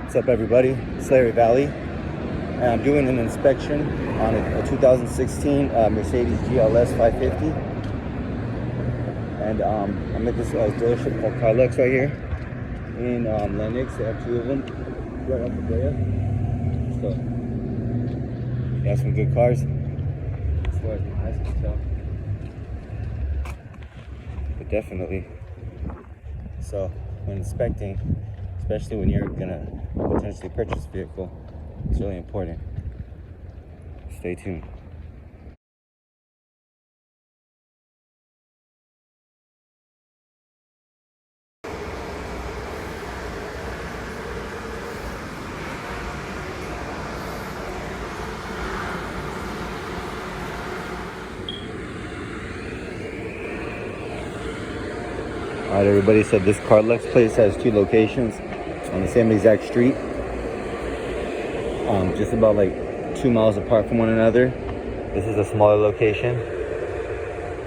What's up, everybody? It's Larry Valley, and I'm doing an inspection on a 2016 Mercedes GLS 550. And I'm at this dealership called Carlux right here in Lenox. They have two of them right off the Brea. So, they have some good cars as far as my eyes can tell. But definitely. So, when inspecting, especially when you're gonna potentially purchase a vehicle, it's really important. Stay tuned. All right, everybody. So this Carlux place has two locations on the same exact street, just about like 2 miles apart from one another. This is a smaller location.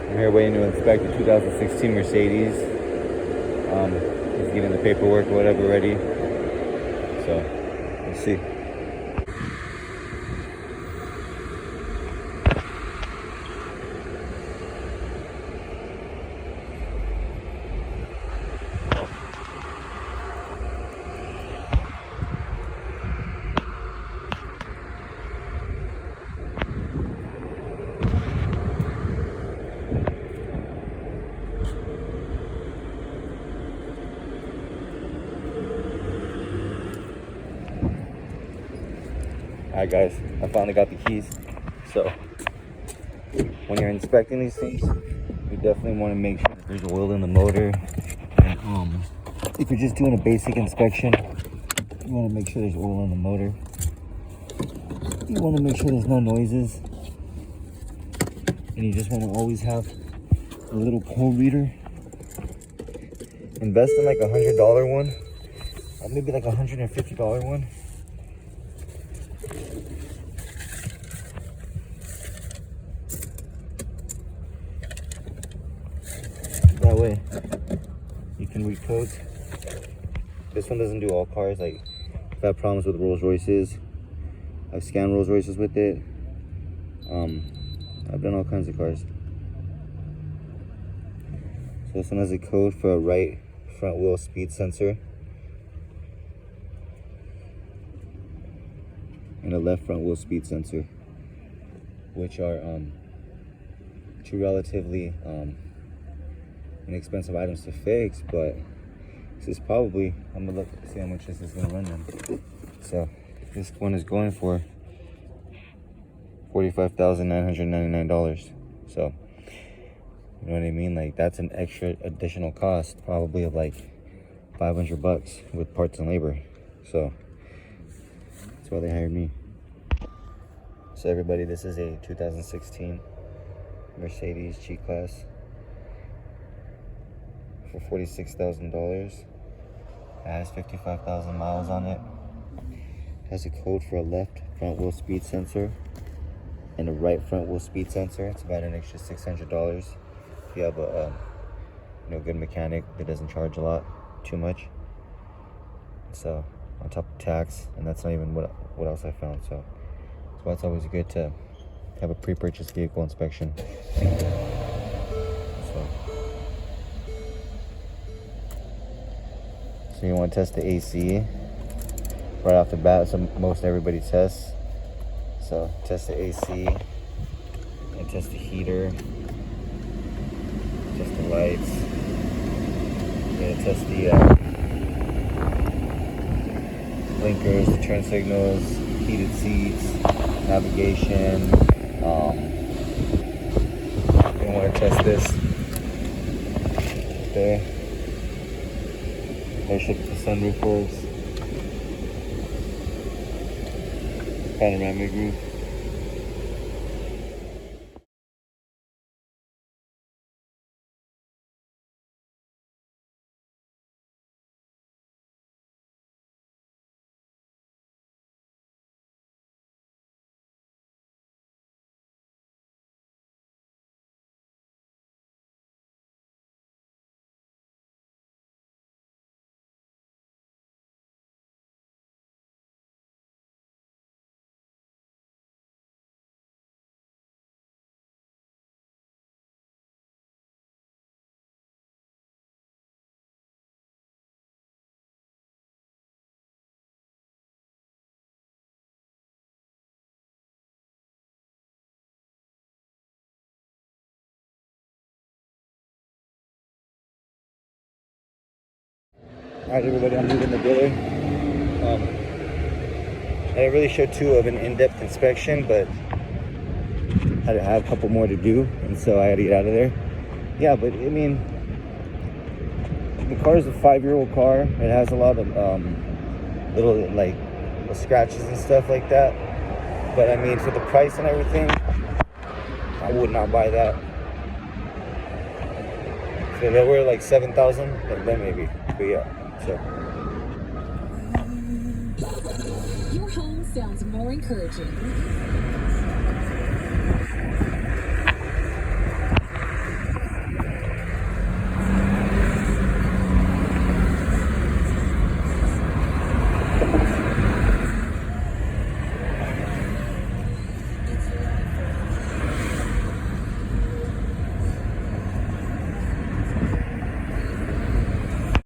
I'm here waiting to inspect the 2016 Mercedes. He's getting the paperwork or whatever ready. So we'll see. All right, guys. I finally got the keys. So when you're inspecting these things, you definitely want to make sure that there's oil in the motor. And if you're just doing a basic inspection, you want to make sure there's oil in the motor. You want to make sure there's no noises. And you just want to always have a little pull reader. Invest in like $100 one, or maybe like $150 one. That way you can read codes. This one doesn't do all cars. Like, I've had problems with Rolls Royces. I've scanned Rolls Royces with it. I've done all kinds of cars. So this one has a code for a right front wheel speed sensor and a left front wheel speed sensor, which are two relatively inexpensive items to fix, but this is probably, I'm gonna look see how much this is gonna run them. So this one is going for $45,999. So you know what I mean? Like, that's an extra additional cost, probably of like $500 with parts and labor. So that's why they hired me. So everybody, this is a 2016 Mercedes G-Class for $46,000. It has 55,000 miles on it. It has a code for a left front wheel speed sensor and a right front wheel speed sensor. It's about an extra $600 if you have a good mechanic that doesn't charge a lot, too much. So on top of tax, and that's not even what else I found. So that's why it's always good to have a pre-purchase vehicle inspection. So you want to test the AC right off the bat. So most everybody tests. So test the AC and test the heater, test the lights, and test the blinkers, the turn signals, heated seats, navigation. You want to test this there. Make sure the sunroof works. Panoramic roof. Alright everybody, I'm leaving the dealer. I didn't really show too of an in-depth inspection, but I have a couple more to do, and so I had to get out of there. Yeah, but I mean, the car is a 5-year-old car. It has a lot of little like scratches and stuff like that. But I mean, for the price and everything, I would not buy that. So they were like 7,000, then maybe. But yeah, so. Your home sounds more encouraging.